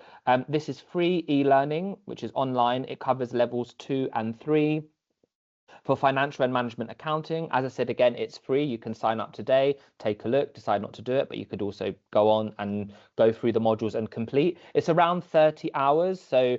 This is free e-learning, which is online. It covers levels 2 and 3 for financial and management accounting. As I said, again, it's free. You can sign up today, take a look, decide not to do it, but you could also go on and go through the modules and complete. It's around 30 hours. So,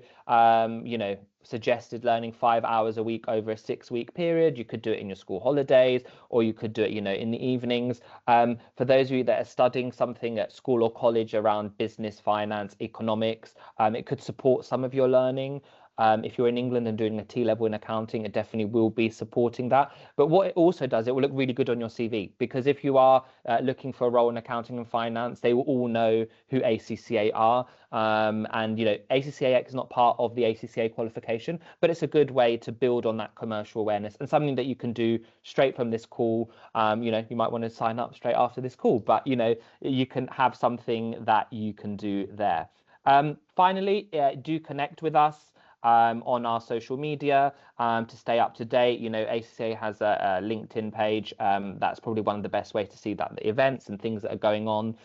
suggested learning 5 hours a week over a 6-week period. You could do it in your school holidays, or you could do it, in the evenings. For those of you that are studying something at school or college around business, finance, economics, it could support some of your learning. If you're in England and doing a T-level in accounting, it definitely will be supporting that. But what it also does, it will look really good on your CV, because if you are looking for a role in accounting and finance, they will all know who ACCA are. And ACCA X is not part of the ACCA qualification, but it's a good way to build on that commercial awareness, and something that you can do straight from this call. You might want to sign up straight after this call, but you can have something that you can do there. Finally, do connect with us on our social media to stay up to date. ACCA has a LinkedIn page. That's probably one of the best ways to see the events and things that are going on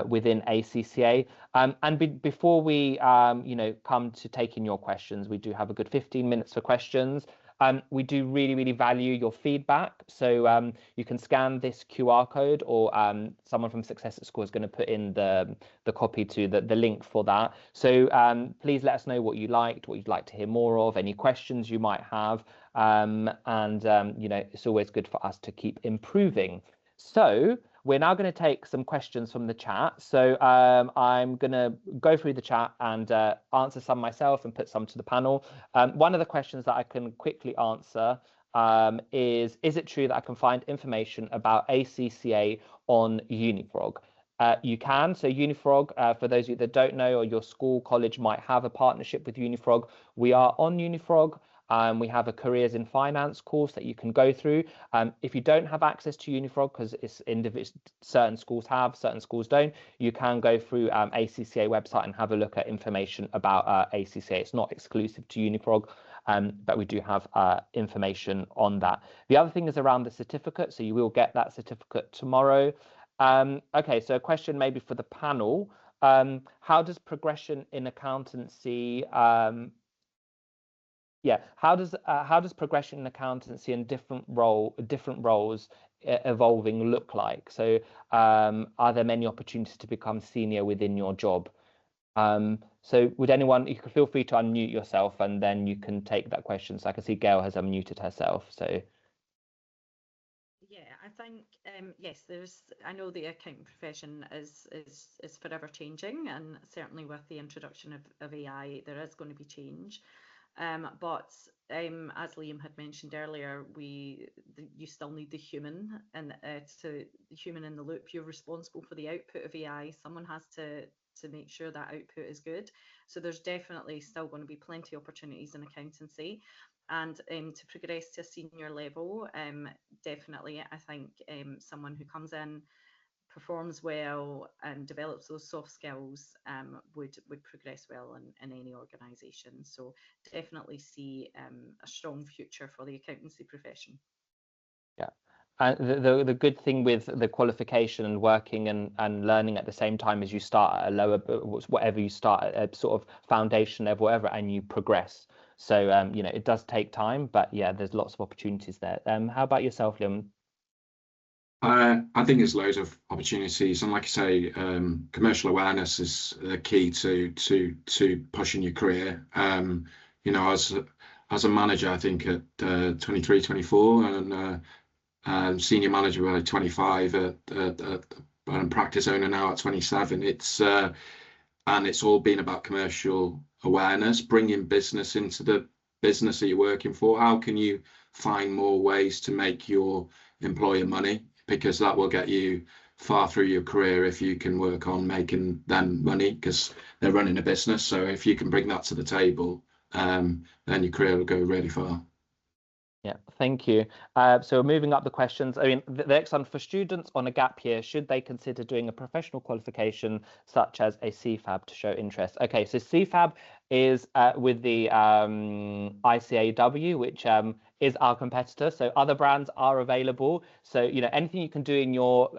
within ACCA. And before we come to taking your questions, we do have a good 15 minutes for questions. We do really, really value your feedback. So you can scan this QR code, or someone from Success at School is going to put in the copy to the link for that. So please let us know what you liked, what you'd like to hear more of, any questions you might have. It's always good for us to keep improving. So we're now going to take some questions from the chat. So I'm going to go through the chat and answer some myself and put some to the panel. One of the questions that I can quickly answer is it true that I can find information about ACCA on Unifrog? You can. So Unifrog, for those of you that don't know, or your school, college might have a partnership with Unifrog. We are on Unifrog. We have a careers in finance course that you can go through. If you don't have access to Unifrog, because it's individual, certain schools have, certain schools don't, you can go through ACCA website and have a look at information about ACCA. It's not exclusive to Unifrog, but we do have information on that. The other thing is around the certificate. So you will get that certificate tomorrow. Okay, so a question maybe for the panel. How does progression in accountancy how does progression in accountancy and different roles evolving look like? So are there many opportunities to become senior within your job? So would anyone, you can feel free to unmute yourself and then you can take that question. So I can see Gail has unmuted herself. So yeah, I think yes, I know the accounting profession is forever changing, and certainly with the introduction of AI, there is going to be change. But as Liam had mentioned earlier, you still need the human, and the human in the loop. You're responsible for the output of AI. Someone has to make sure that output is good. So there's definitely still going to be plenty of opportunities in accountancy. And to progress to a senior level, definitely, I think someone who comes in, performs well, and develops those soft skills would progress well in any organisation. So definitely see a strong future for the accountancy profession. yeah. And the good thing with the qualification and working and learning at the same time is you start at a lower, whatever you start at a sort of foundation level, whatever, and you progress. So, you know, it does take time, but yeah, there's lots of opportunities there. How about yourself, Liam? I think there's loads of opportunities, and like I say, commercial awareness is the key to pushing your career. You know, as a manager, I think at 23, 24, and senior manager by 25, and practice owner now at 27. And it's all been about commercial awareness, bringing business into the business that you're working for. How can you find more ways to make your employer money? Because that will get you far through your career if you can work on making them money, because they're running a business. So if you can bring that to the table, then your career will go really far. Yeah, thank you. So moving up the questions, I mean, the next one, for students on a gap year, should they consider doing a professional qualification such as a CFAB to show interest? Okay, so CFAB is with the ICAW, which is our competitor. So other brands are available. So, you know, anything you can do in your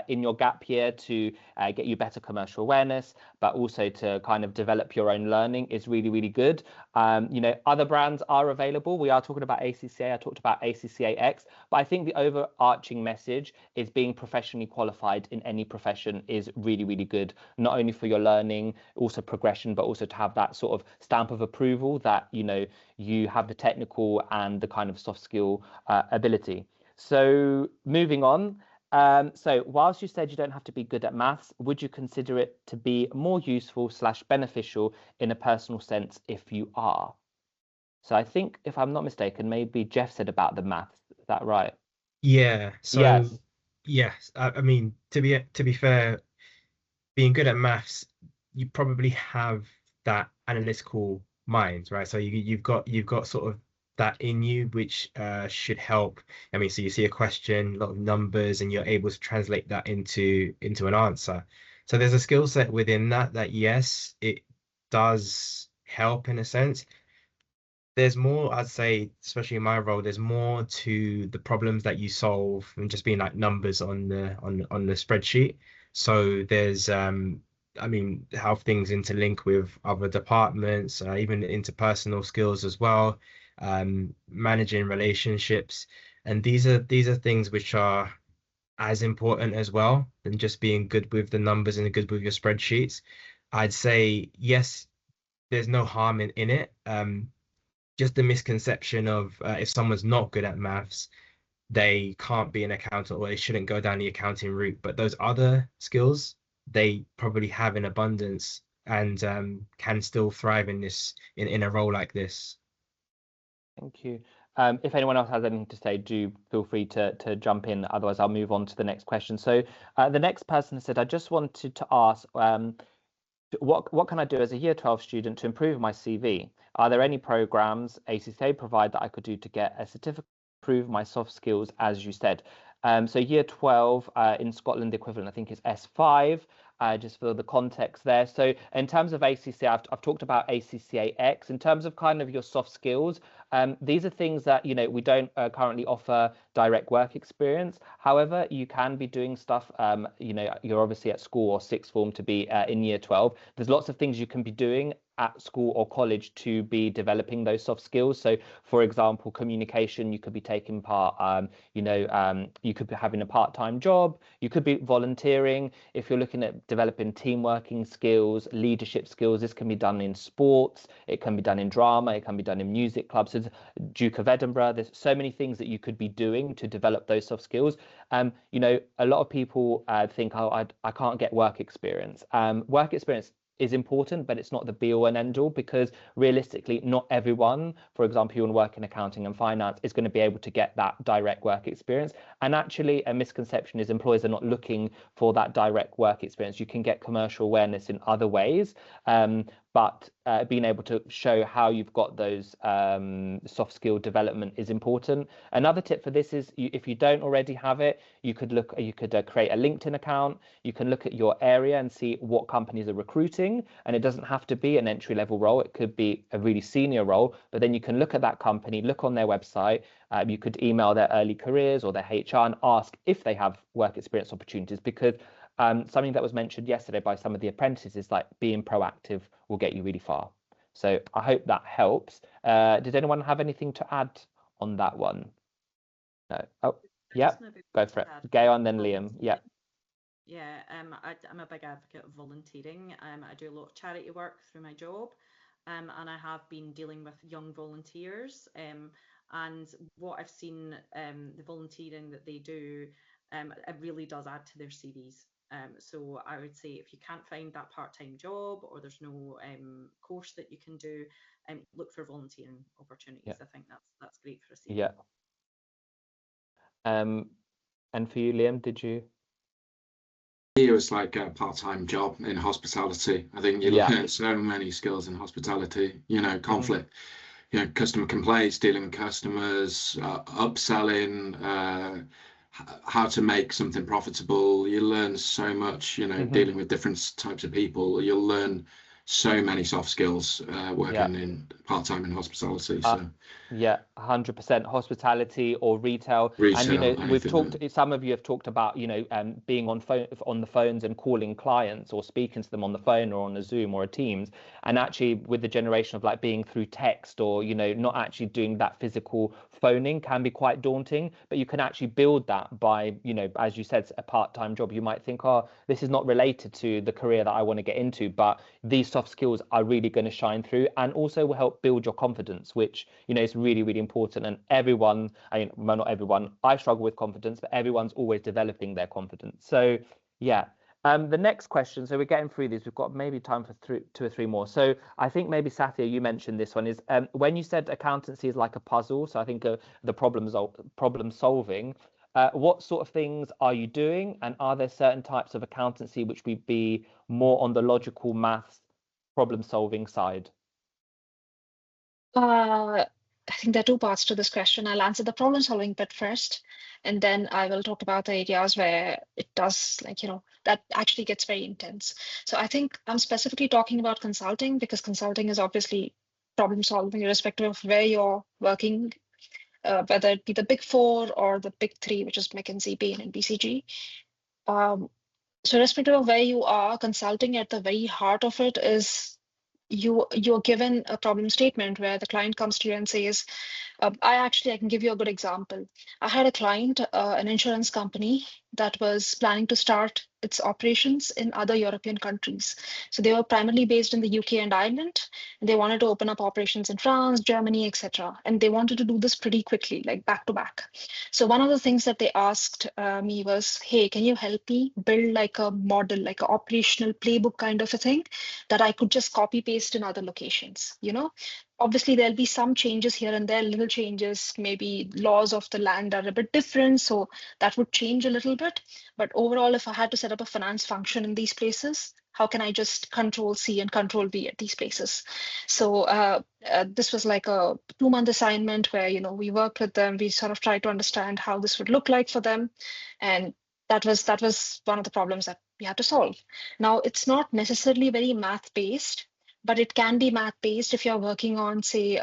in your gap year to get you better commercial awareness, but also to kind of develop your own learning is really, really good. You know, other brands are available. We are talking about ACCA. I talked about ACCA-X, but I think the overarching message is being professionally qualified in any profession is really, really good, not only for your learning, also progression, but also to have that sort of stamp of approval that, you know, you have the technical and the kind of soft skill ability. So moving on. So whilst you said you don't have to be good at maths, would you consider it to be more useful / beneficial in a personal sense if you are? So I think, if I'm not mistaken, maybe Jeff said about the maths. Is that right? Yeah. So Yes. yes, I mean, to be fair, being good at maths, you probably have that analytical mind, right? So you've got sort of that in you, which should help. I mean, so you see a question, a lot of numbers, and you're able to translate that into an answer. So there's a skill set within that yes, it does help in a sense. There's more, I'd say, especially in my role, there's more to the problems that you solve than just being like numbers on the spreadsheet. So there's I mean, how things interlink with other departments, even interpersonal skills as well, managing relationships. And these are things which are as important as well than just being good with the numbers and good with your spreadsheets. I'd say yes, there's no harm in it. Just the misconception of if someone's not good at maths, they can't be an accountant or they shouldn't go down the accounting route. But those other skills, they probably have in abundance and can still thrive in in a role like this. Thank you. If anyone else has anything to say, do feel free to jump in. Otherwise, I'll move on to the next question. So the next person said, I just wanted to ask, what can I do as a year 12 student to improve my CV? Are there any programs ACCA provide that I could do to get a certificate to improve my soft skills, as you said? So year 12 in Scotland, the equivalent, I think, is S5, just for the context there. So in terms of ACCA, I've talked about ACCA-X. In terms of kind of your soft skills, these are things that, you know, we don't currently offer direct work experience. However, you can be doing stuff, you know, you're obviously at school or sixth form to be in year 12. There's lots of things you can be doing at school or college to be developing those soft skills. So for example, communication, you could be taking part, you could be having a part-time job, you could be volunteering. If you're looking at developing team working skills, leadership skills, this can be done in sports, it can be done in drama, it can be done in music clubs. So Duke of Edinburgh, there's so many things that you could be doing to develop those soft skills. A lot of people think, oh, I can't get work experience. Work experience is important, but it's not the be all and end all, because realistically, not everyone, for example, who work in accounting and finance, is going to be able to get that direct work experience. And actually, a misconception is employers are not looking for that direct work experience. You can get commercial awareness in other ways, but being able to show how you've got those soft skill development is important. Another tip for this is, if you don't already have it, you could create a LinkedIn account. You can look at your area and see what companies are recruiting, and it doesn't have to be an entry-level role. It could be a really senior role, but then you can look at that company, look on their website. You could email their early careers or their HR and ask if they have work experience opportunities, because something that was mentioned yesterday by some of the apprentices is like being proactive will get you really far. So I hope that helps. Did anyone have anything to add on that one? No. Oh, yeah, go for it. Gail and then Liam. Yeah. Yeah, I'm a big advocate of volunteering. I do a lot of charity work through my job, and I have been dealing with young volunteers. And what I've seen, the volunteering that they do, it really does add to their CVs. So I would say, if you can't find that part-time job, or there's no course that you can do, look for volunteering opportunities. Yeah. I think that's great for a CV. Yeah. And for you, Liam, did you? It was like a part-time job in hospitality. I think you learn so many skills in hospitality. Conflict, customer complaints, dealing with customers, upselling, how to make something profitable. You learn so much, dealing with different types of people. You'll learn so many soft skills working in part-time in hospitality. So yeah, 100% hospitality or retail. And we've talked, some of you have talked about being on the phones and calling clients or speaking to them on the phone or on a Zoom or a Teams. And actually, with the generation of like being through text or not actually doing that physical phoning can be quite daunting. But you can actually build that by as you said, a part-time job. You might think, oh, this is not related to the career that I want to get into, but these soft skills are really going to shine through, and also will help build your confidence, which is really, really important. And everyone, well, not everyone, I struggle with confidence, but everyone's always developing their confidence. So yeah. The next question, so we're getting through these, we've got maybe time for 2 or 3 more. So I think maybe Satya, you mentioned this one, is when you said accountancy is like a puzzle, so I think the problem solving, what sort of things are you doing, and are there certain types of accountancy which would be more on the logical maths problem solving side? I think there are 2 parts to this question. I'll answer the problem solving bit first, and then I will talk about the areas where it does, that actually gets very intense. So I think I'm specifically talking about consulting, because consulting is obviously problem solving irrespective of where you're working, whether it be the Big 4 or the Big 3, which is McKinsey, Bain, and BCG. So irrespective of where you are, consulting at the very heart of it is you're given a problem statement where the client comes to you and says, I can give you a good example. I had a client, an insurance company, that was planning to start its operations in other European countries. So they were primarily based in the UK and Ireland, and they wanted to open up operations in France, Germany, etc. And they wanted to do this pretty quickly, like back to back. So one of the things that they asked me was, hey, can you help me build like a model, like an operational playbook kind of a thing that I could just copy paste in other locations, Obviously, there'll be some changes here and there, little changes, maybe laws of the land are a bit different, so that would change a little bit. But overall, if I had to set up a finance function in these places, how can I just Control C and Control V at these places? So this was like a 2-month assignment where, we worked with them. We sort of tried to understand how this would look like for them. And that was one of the problems that we had to solve. Now, it's not necessarily very math-based, but it can be math-based if you're working on, say,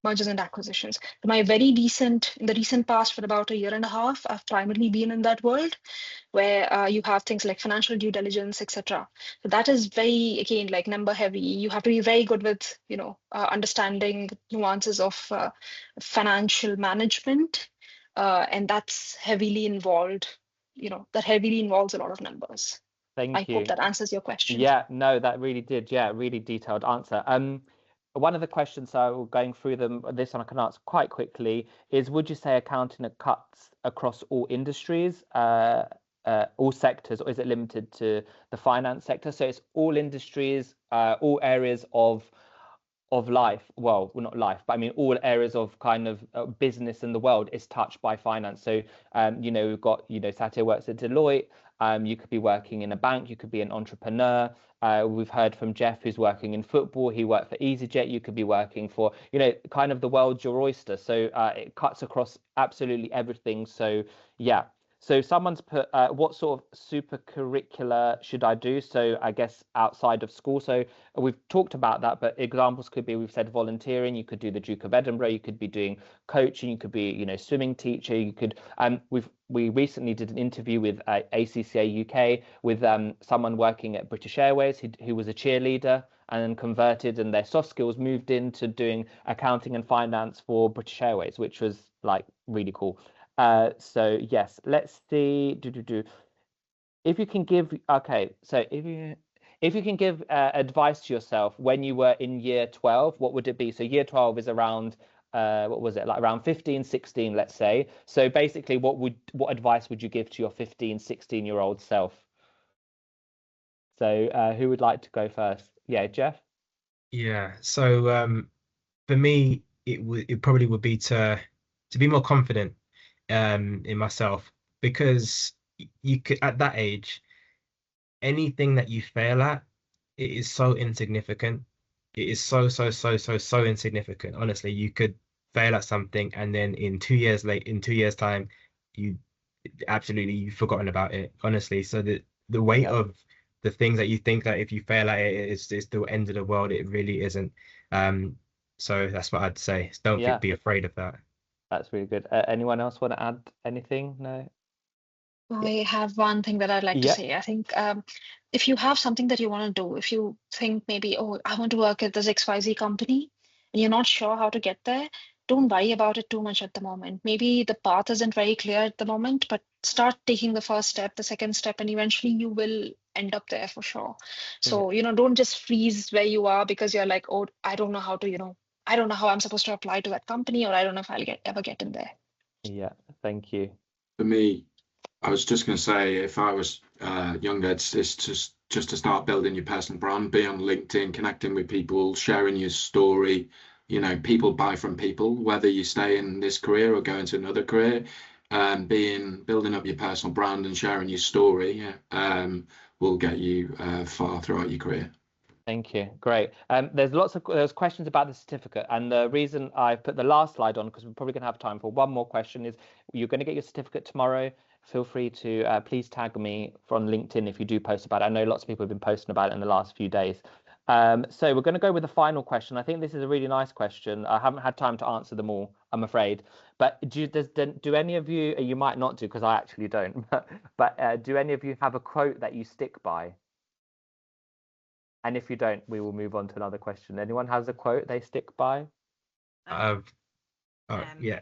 mergers and acquisitions. In the recent past, for about a year and a half, I've primarily been in that world where you have things like financial due diligence, etc. So that is very, again, like number heavy. You have to be very good with, understanding nuances of financial management, and that's heavily involved. That heavily involves a lot of numbers. Thank I you. hope that answers your question. Yeah, no, that really did. Yeah, really detailed answer. One of the questions, so going through them, this one I can answer quite quickly, is would you say accounting cuts across all industries, all sectors, or is it limited to the finance sector? So it's all industries, all areas of life. Well, not life, but I mean all areas of kind of business in the world is touched by finance. So we've got, Satya works at Deloitte. You could be working in a bank, you could be an entrepreneur. We've heard from Jeff, who's working in football. He worked for EasyJet. You could be working for, kind of the world's your oyster. So it cuts across absolutely everything. So yeah. So someone's put, what sort of super curricular should I do? So I guess outside of school. So we've talked about that, but examples could be, we've said volunteering. You could do the Duke of Edinburgh. You could be doing coaching. You could be, swimming teacher. You could, we recently did an interview with ACCA UK with someone working at British Airways who was a cheerleader and then converted, and their soft skills moved into doing accounting and finance for British Airways, which was like really cool. So yes, let's see. If you can give, okay, so if you can give advice to yourself when you were in year 12, what would it be? So year 12 is around what was it, like around 15, 16, let's say. So basically, what advice would you give to your 15, 16-year-old self? So who would like to go first? Yeah, Jeff? Yeah. So for me, it probably would be to be more confident in myself, because you could, at that age, anything that you fail at, it is so insignificant. It is so insignificant. Honestly, you could fail at something and then in 2 years time, you've forgotten about it. Honestly, so the weight of the things that you think that if you fail at it, it's the end of the world. It really isn't. So that's what I'd say. Don't be afraid of that. That's really good. Anyone else want to add anything? No? I have one thing that I'd like to say. I think if you have something that you want to do, if you think maybe, oh, I want to work at this XYZ company, and you're not sure how to get there, don't worry about it too much at the moment. Maybe the path isn't very clear at the moment, but start taking the first step, the second step, and eventually you will end up there for sure. So, don't just freeze where you are because you're like, oh, I don't know how to, I don't know how I'm supposed to apply to that company, or I don't know if I'll ever get in there. Yeah, thank you. For me, I was just going to say, if I was younger, it's just to start building your personal brand, be on LinkedIn, connecting with people, sharing your story. People buy from people, whether you stay in this career or go into another career. Building up your personal brand and sharing your story will get you far throughout your career. Thank you. Great. There's questions about the certificate, and the reason I put the last slide on, because we're probably going to have time for one more question, is you're going to get your certificate tomorrow. Feel free to please tag me on LinkedIn if you do post about it. I know lots of people have been posting about it in the last few days. So we're going to go with the final question. I think this is a really nice question. I haven't had time to answer them all, I'm afraid. But do any of you, you might not do because I actually don't, but do any of you have a quote that you stick by? And if you don't, we will move on to another question. Anyone has a quote they stick by? Yeah.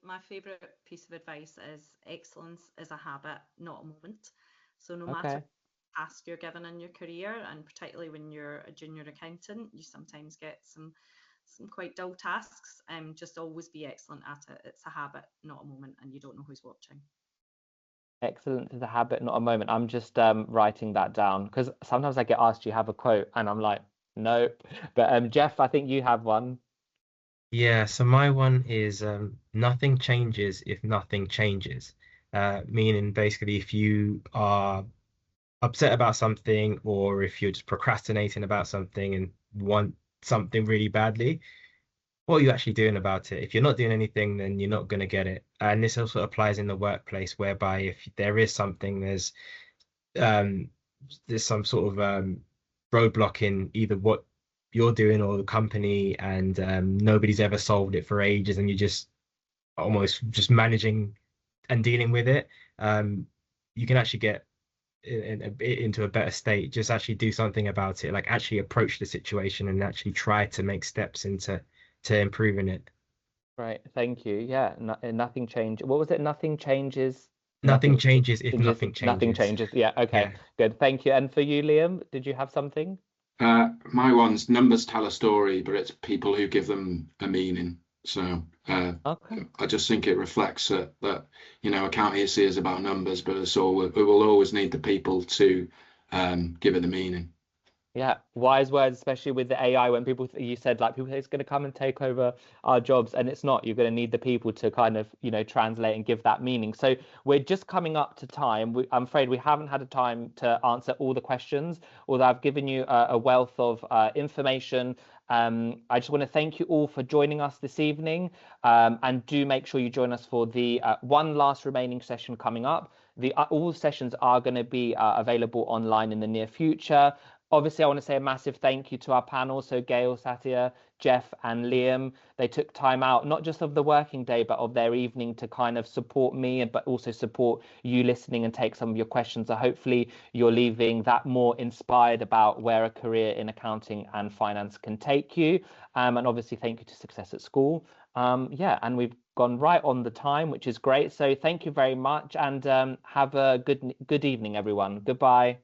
My favourite piece of advice is excellence is a habit, not a moment. So no matter what task you're given in your career, and particularly when you're a junior accountant, you sometimes get some quite dull tasks. Just always be excellent at it. It's a habit, not a moment, and you don't know who's watching. Excellence is a habit, not a moment. I'm just writing that down because sometimes I get asked, do you have a quote? And I'm like, no. But Jeff, I think you have one. Yeah, so my one is nothing changes if nothing changes. Meaning basically if you are upset about something, or if you're just procrastinating about something and want something really badly, what are you actually doing about it? If you're not doing anything, then you're not going to get it. And this also applies in the workplace, whereby if there is something, there's some sort of roadblock in either what you're doing or the company, and nobody's ever solved it for ages, and you're just almost just managing and dealing with it, you can actually get into a better state. Just actually do something about it, like actually approach the situation and actually try to make steps into improving it. Right, thank you. Yeah, nothing changes. What was it? Nothing changes. Nothing changes if Changes. nothing Nothing changes. changes. Yeah. Okay. Yeah. Good. Thank you. And for you, Liam, did you have something? My one's numbers tell a story, but it's people who give them a meaning. So Okay. I just think it reflects that accountancy is about numbers, but we will always need the people to give it the meaning. Yeah, wise words, especially with the AI. When you said like people say it's going to come and take over our jobs, and it's not. You're going to need the people to kind of translate and give that meaning. So we're just coming up to time. I'm afraid we haven't had a time to answer all the questions, although I've given you a wealth of information. I just want to thank you all for joining us this evening, and do make sure you join us for the one last remaining session coming up. All sessions are going to be available online in the near future. Obviously, I want to say a massive thank you to our panel. So Gail, Satya, Jeff and Liam, they took time out, not just of the working day, but of their evening to kind of support me, but also support you listening and take some of your questions. So hopefully you're leaving that more inspired about where a career in accounting and finance can take you. And obviously, thank you to Success at School. Yeah, and we've gone right on the time, which is great. So thank you very much, and have a good evening, everyone. Goodbye.